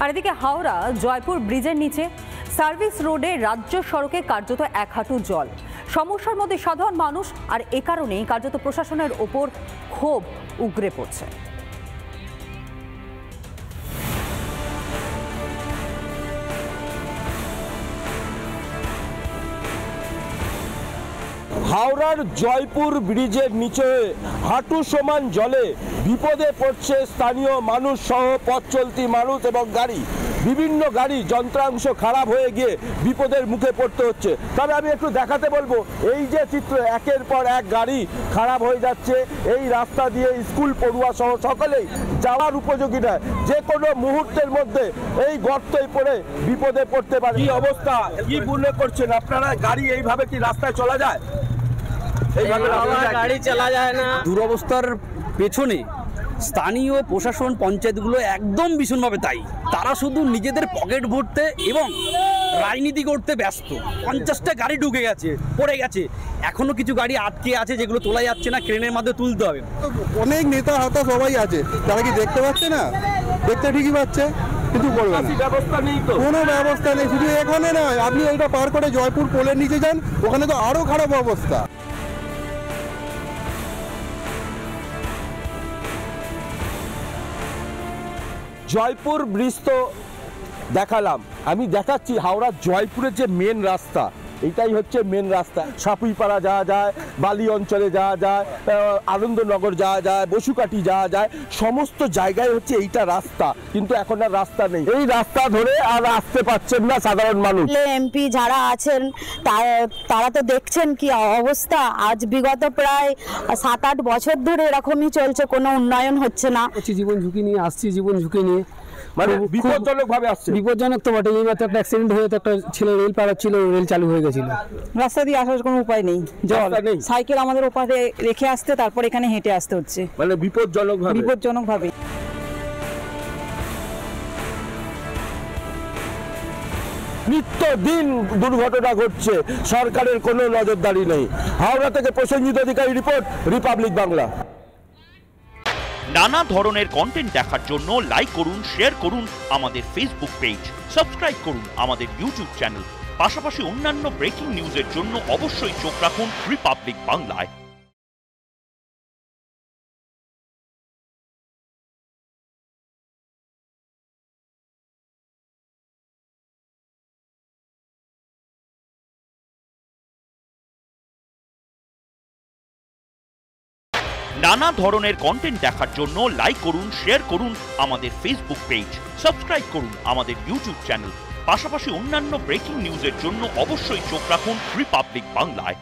আর এদিকে হাওড়া জয়পুর ব্রিজের নিচে সার্ভিস রোডে রাজ্য সড়কে কার্যত এক হাঁটু জল। সমস্যার মধ্যে সাধারণ মানুষ, আর এ কারণেই কার্যত প্রশাসনের ওপর ক্ষোভ উগরে পড়ছে। হাওড়ার জয়পুর ব্রিজের নিচে হাঁটু সমান জলে বিপদে পড়ছে স্থানীয় মানুষ সহ পথ চলতি মানুষ এবং গাড়ি। বিভিন্ন গাড়ি যন্ত্রাংশ খারাপ হয়ে গিয়ে বিপদের মুখে পড়তে হচ্ছে। তবে আমি একটু দেখাতে বলবো, এই যে চিত্র, একের পর এক গাড়ি খারাপ হয়ে যাচ্ছে। এই রাস্তা দিয়ে স্কুল পড়ুয়া সহ সকলেই যাওয়ার উপযোগী নয়। যে কোনো মুহূর্তের মধ্যে এই গর্তই পড়ে বিপদে পড়তে পারে। কি অবস্থা, কি মনে করছেন আপনারা? গাড়ি এইভাবে কি রাস্তায় চলা যায়? এইভাবে গাড়ি চলা যায় না। দুরবস্থার পেছনে স্থানীয় প্রশাসন, পঞ্চায়েতগুলো একদম ভীষণভাবে দায়ী। তারা শুধু নিজেদের পকেট ভরতে এবং রাজনীতি করতে ব্যস্ত। 50টা গাড়ি ঢুকে গেছে, পড়ে গেছে, এখনো কিছু গাড়ি আটকে আছে যেগুলো তোলা যাচ্ছে না, ক্রেনের মাধ্যমে তুলতে হবে। অনেক নেতা হাতা সবাই আছে, তারা কি দেখতে পাচ্ছে না? দেখতে ঠিকই পাচ্ছে, কিন্তু করবে না। ব্যবস্থা নেই তো, কোনো ব্যবস্থা নেই। শুধু এখানে নয়, আপনি এটা পার করে জয়পুর পোলের নিচে যান, ওখানে তো আরো খারাপ অবস্থা। জয়পুর ব্রিজ তো দেখালাম, আমি দেখাচ্ছি হাওড়া জয়পুরের যে মেন রাস্তা, এইটাই হচ্ছে মেন রাস্তা। সাপুইপাড়া যাওয়া যায়, বালি অঞ্চলে যাওয়া যায়, আনন্দনগর যাওয়া যায়, বসুকাঠি যাওয়া যায়, সমস্ত জায়গায় হচ্ছে এইটা রাস্তা। কিন্তু এখন আর রাস্তা নেই, এই রাস্তা ধরে আর আসতে পারছেন না সাধারণ মানুষ। এমপি যারা আছেন তারা তো দেখছেন কি অবস্থা। আজ বিগত প্রায় 7-8 বছর ধরে এরকমই চলছে, কোনো উন্নয়ন হচ্ছে না। জীবন ঝুঁকি নিয়ে আসছি, জীবন ঝুঁকি নিয়ে মানে বিপজ্জনক ভাবে আসছে। বিপজ্জনক তো বটে। এই মাত্র একটা অ্যাক্সিডেন্ট হয়ে তো একটা ছেলে রেল পাড়াচ্ছিল, রেল চালু হয়ে গেছিল। রাস্তা দিয়ে আসার কোনো উপায় নেই, জল। সাইকেল আমাদের ওপারে রেখে আসতে, তারপর এখানে হেঁটে আসতে হচ্ছে, মানে বিপজ্জনক ভাবে। নিত্যদিন দুর্ঘটনা ঘটছে, সরকারের কোনো নজরদারি নেই। হাওড়া থেকে প্রসেনজিৎ অধিকারী রিপোর্ট, রিপাবলিক বাংলা। নানা ধরনের কন্টেন্ট দেখার জন্য লাইক করুন, শেয়ার করুন আমাদের ফেসবুক পেজ, সাবস্ক্রাইব করুন আমাদের ইউটিউব চ্যানেল। পাশাপাশি অন্যান্য ব্রেকিং নিউজের জন্য অবশ্যই চোখ রাখুন রিপাবলিক বাংলায়। নানা ধরনের কন্টেন্ট দেখার জন্য লাইক করুন, শেয়ার করুন আমাদের ফেসবুক পেজ, সাবস্ক্রাইব করুন আমাদের ইউটিউব চ্যানেল। পাশাপাশি অন্যান্য ব্রেকিং নিউজের জন্য অবশ্যই চোখ রাখুন রিপাবলিক বাংলায়।